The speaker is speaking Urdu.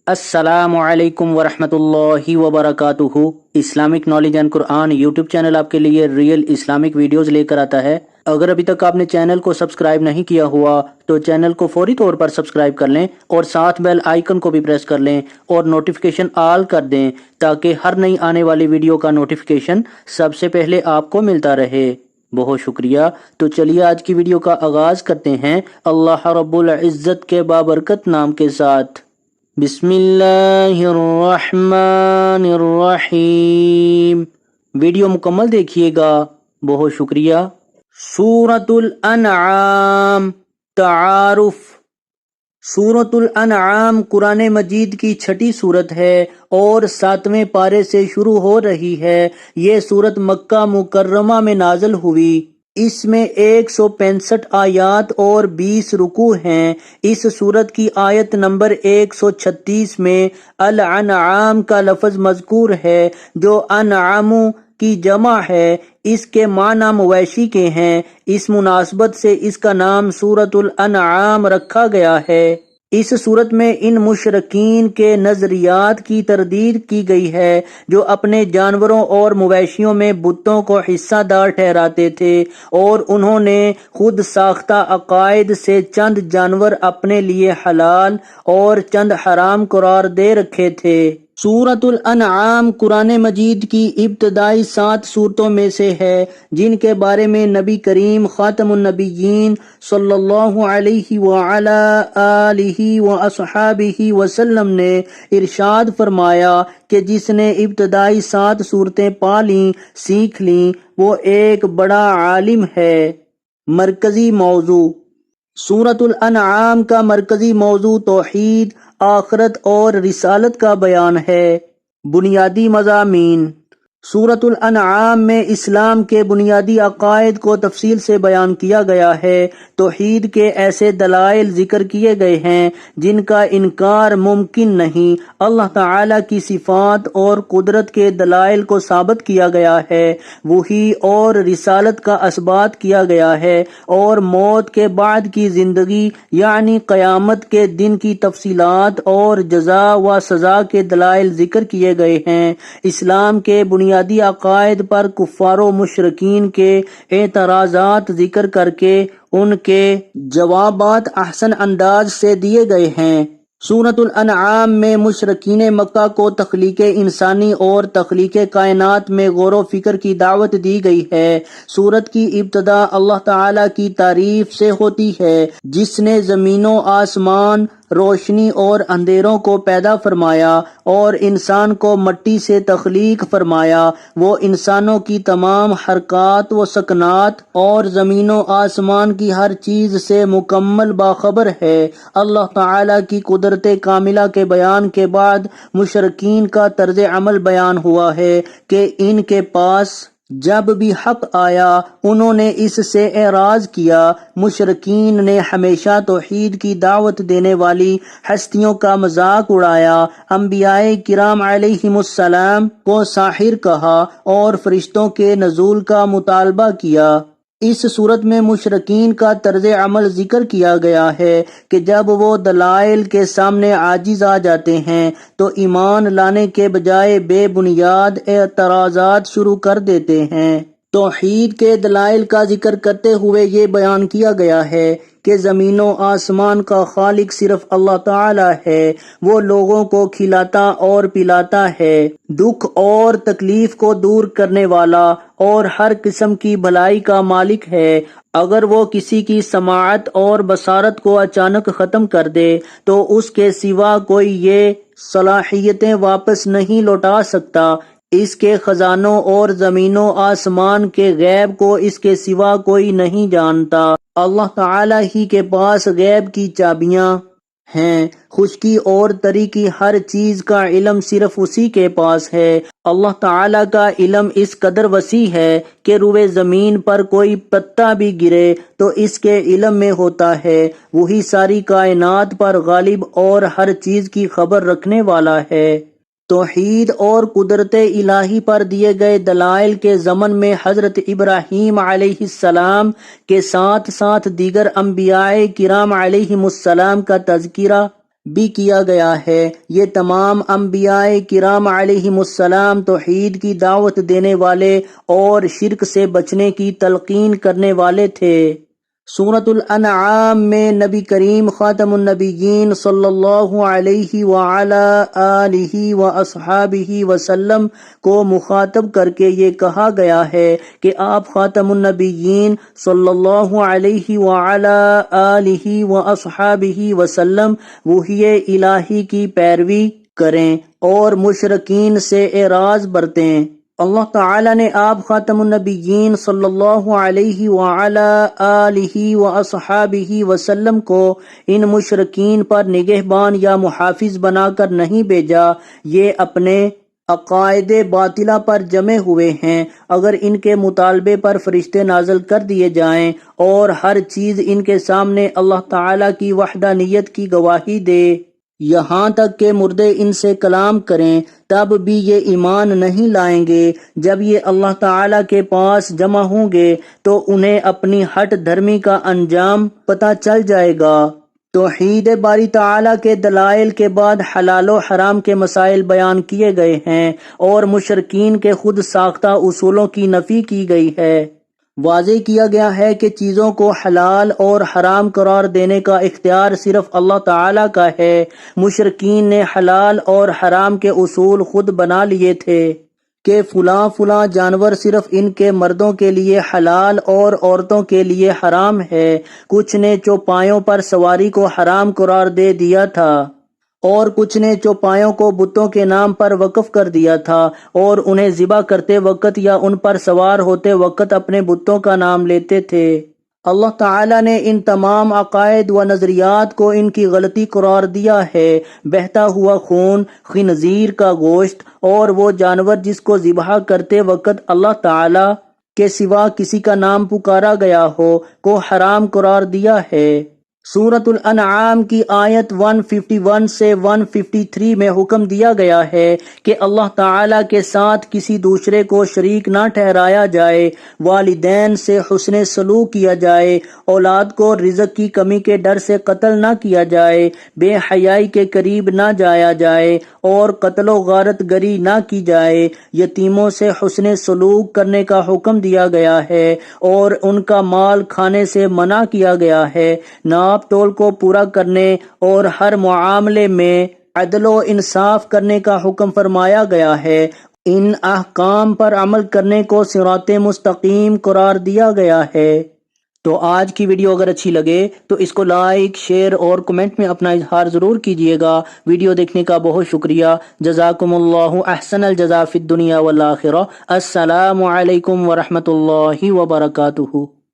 السلام علیکم ورحمۃ اللہ وبرکاتہ۔ Islamic knowledge and Quran YouTube channel آپ کے لیے ریئل اسلامک ویڈیوز لے کر آتا ہے۔ اگر ابھی تک آپ نے چینل کو سبسکرائب نہیں کیا ہوا تو چینل کو فوری طور پر سبسکرائب کر لیں اور ساتھ بیل آئیکن کو بھی پریس کر لیں اور نوٹیفیکیشن آل کر دیں تاکہ ہر نئی آنے والی ویڈیو کا نوٹیفیکیشن سب سے پہلے آپ کو ملتا رہے۔ بہت شکریہ۔ تو چلیے آج کی ویڈیو کا آغاز کرتے ہیں اللہ رب العزت کے بابرکت نام کے ساتھ۔ بسم اللہ الرحمن الرحیم۔ ویڈیو مکمل دیکھیے گا، بہت شکریہ۔ سورۃ الانعام، تعارف۔ سورۃ الانعام قرآن مجید کی چھٹی سورت ہے اور 7ویں پارے سے شروع ہو رہی ہے۔ یہ سورت مکہ مکرمہ میں نازل ہوئی۔ اس میں 165 آیات اور 20 رکوع ہیں۔ اس سورت کی آیت نمبر 136 میں الانعام کا لفظ مذکور ہے جو انعام کی جمع ہے۔ اس کے معنی مویشی کے ہیں۔ اس مناسبت سے اس کا نام سورۃ الانعام رکھا گیا ہے۔ اس سورت میں ان مشرکین کے نظریات کی تردید کی گئی ہے جو اپنے جانوروں اور مویشیوں میں بتوں کو حصہ دار ٹھہراتے تھے اور انہوں نے خود ساختہ عقائد سے چند جانور اپنے لیے حلال اور چند حرام قرار دے رکھے تھے۔ سورۃ الانعام قرآن مجید کی ابتدائی 7 سورتوں میں سے ہے جن کے بارے میں نبی کریم خاتم النبیین صلی اللہ علیہ وعلی آلہ واصحابہ وسلم نے ارشاد فرمایا کہ جس نے ابتدائی 7 سورتیں پا لیں، سیکھ لیں، وہ ایک بڑا عالم ہے۔ مرکزی موضوع۔ سورۃ الانعام کا مرکزی موضوع توحید، آخرت اور رسالت کا بیان ہے۔ بنیادی مضامین۔ سورۃ الانعام میں اسلام کے بنیادی عقائد کو تفصیل سے بیان کیا گیا ہے۔ توحید کے ایسے دلائل ذکر کیے گئے ہیں جن کا انکار ممکن نہیں۔ اللہ تعالیٰ کی صفات اور قدرت کے دلائل کو ثابت کیا گیا ہے۔ وحی اور رسالت کا اثبات کیا گیا ہے اور موت کے بعد کی زندگی یعنی قیامت کے دن کی تفصیلات اور جزا و سزا کے دلائل ذکر کیے گئے ہیں۔ اسلام کے بنیادی عقائد پر کفار و مشرکین کے اعتراضات ذکر کر کے ان کے جوابات احسن انداز سے دیے گئے ہیں۔ سورۃ الانعام میں مشرکین مکہ کو تخلیق انسانی اور تخلیق کائنات میں غور و فکر کی دعوت دی گئی ہے۔ سورت کی ابتدا اللہ تعالیٰ کی تعریف سے ہوتی ہے جس نے زمین و آسمان، روشنی اور اندھیروں کو پیدا فرمایا اور انسان کو مٹی سے تخلیق فرمایا۔ وہ انسانوں کی تمام حرکات و سکنات اور زمین و آسمان کی ہر چیز سے مکمل باخبر ہے۔ اللہ تعالیٰ کی قدرت کاملہ کے بیان کے بعد مشرکین کا طرز عمل بیان ہوا ہے کہ ان کے پاس جب بھی حق آیا انہوں نے اس سے اعراض کیا۔ مشرکین نے ہمیشہ توحید کی دعوت دینے والی ہستیوں کا مذاق اڑایا، انبیاء کرام علیہم السلام کو ساحر کہا اور فرشتوں کے نزول کا مطالبہ کیا۔ اس صورت میں مشرکین کا طرز عمل ذکر کیا گیا ہے کہ جب وہ دلائل کے سامنے عاجز آ جاتے ہیں تو ایمان لانے کے بجائے بے بنیاد اعتراضات شروع کر دیتے ہیں۔ توحید کے دلائل کا ذکر کرتے ہوئے یہ بیان کیا گیا ہے کہ زمین و آسمان کا خالق صرف اللہ تعالیٰ ہے۔ وہ لوگوں کو کھلاتا اور پلاتا ہے، دکھ اور تکلیف کو دور کرنے والا اور ہر قسم کی بھلائی کا مالک ہے۔ اگر وہ کسی کی سماعت اور بصارت کو اچانک ختم کر دے تو اس کے سوا کوئی یہ صلاحیتیں واپس نہیں لوٹا سکتا۔ اس کے خزانوں اور زمین و آسمان کے غیب کو اس کے سوا کوئی نہیں جانتا۔ اللہ تعالیٰ ہی کے پاس غیب کی چابیاں ہیں۔ خشکی اور تری کی ہر چیز کا علم صرف اسی کے پاس ہے۔ اللہ تعالیٰ کا علم اس قدر وسیع ہے کہ روئے زمین پر کوئی پتا بھی گرے تو اس کے علم میں ہوتا ہے۔ وہی ساری کائنات پر غالب اور ہر چیز کی خبر رکھنے والا ہے۔ توحید اور قدرت الہی پر دیے گئے دلائل کے ضمن میں حضرت ابراہیم علیہ السلام کے ساتھ ساتھ دیگر انبیاء کرام علیہم السلام کا تذکرہ بھی کیا گیا ہے۔ یہ تمام انبیاء کرام علیہم السلام توحید کی دعوت دینے والے اور شرک سے بچنے کی تلقین کرنے والے تھے۔ سورۃ الانعام میں نبی کریم خاتم النبیین صلی اللہ علیہ وعلی آلہ واصحابہ وسلم کو مخاطب کر کے یہ کہا گیا ہے کہ آپ خاتم النبیین صلی اللہ علیہ وعلی آلہ واصحابہ وسلم وحی الہی کی پیروی کریں اور مشرکین سے اعراض برتیں۔ اللہ تعالیٰ نے آپ خاتم النبیین صلی اللہ علیہ وعلی آلہ واصحابہ وسلم کو ان مشرکین پر نگہبان یا محافظ بنا کر نہیں بھیجا۔ یہ اپنے عقائد باطلہ پر جمے ہوئے ہیں۔ اگر ان کے مطالبے پر فرشتے نازل کر دیے جائیں اور ہر چیز ان کے سامنے اللہ تعالیٰ کی وحدانیت کی گواہی دے، یہاں تک کہ مردے ان سے کلام کریں، تب بھی یہ ایمان نہیں لائیں گے۔ جب یہ اللہ تعالیٰ کے پاس جمع ہوں گے تو انہیں اپنی ہٹ دھرمی کا انجام پتہ چل جائے گا۔ توحید باری تعالیٰ کے دلائل کے بعد حلال و حرام کے مسائل بیان کیے گئے ہیں اور مشرکین کے خود ساختہ اصولوں کی نفی کی گئی ہے۔ واضح کیا گیا ہے کہ چیزوں کو حلال اور حرام قرار دینے کا اختیار صرف اللہ تعالیٰ کا ہے۔ مشرکین نے حلال اور حرام کے اصول خود بنا لیے تھے کہ فلاں فلاں جانور صرف ان کے مردوں کے لیے حلال اور عورتوں کے لیے حرام ہے۔ کچھ نے چوپایوں پر سواری کو حرام قرار دے دیا تھا اور کچھ نے چوپایوں کو بتوں کے نام پر وقف کر دیا تھا اور انہیں ذبح کرتے وقت یا ان پر سوار ہوتے وقت اپنے بتوں کا نام لیتے تھے۔ اللہ تعالیٰ نے ان تمام عقائد و نظریات کو ان کی غلطی قرار دیا ہے۔ بہتا ہوا خون، خنزیر کا گوشت اور وہ جانور جس کو ذبح کرتے وقت اللہ تعالیٰ کے سوا کسی کا نام پکارا گیا ہو کو حرام قرار دیا ہے۔ سورۃ الانعام کی آیت 151 سے 153 میں حکم دیا گیا ہے کہ اللہ تعالیٰ کے ساتھ کسی دوسرے کو شریک نہ ٹھہرایا جائے، والدین سے حسن سلوک کیا جائے، اولاد کو رزق کی کمی کے ڈر سے قتل نہ کیا جائے، بے حیائی کے قریب نہ جایا جائے اور قتل و غارت گری نہ کی جائے۔ یتیموں سے حسن سلوک کرنے کا حکم دیا گیا ہے اور ان کا مال کھانے سے منع کیا گیا ہے۔ ناپ تول کو پورا کرنے اور ہر معاملے میں عدل و انصاف کرنے کا حکم فرمایا گیا ہے۔ ان احکام پر عمل کرنے کو صراط مستقیم قرار دیا گیا ہے۔ تو آج کی ویڈیو اگر اچھی لگے تو اس کو لائک، شیئر اور کمنٹ میں اپنا اظہار ضرور کیجیے گا۔ ویڈیو دیکھنے کا بہت شکریہ۔ جزاکم اللہ احسن الجزاء فی الدنیا والآخرہ۔ السلام علیکم ورحمۃ اللہ وبرکاتہ۔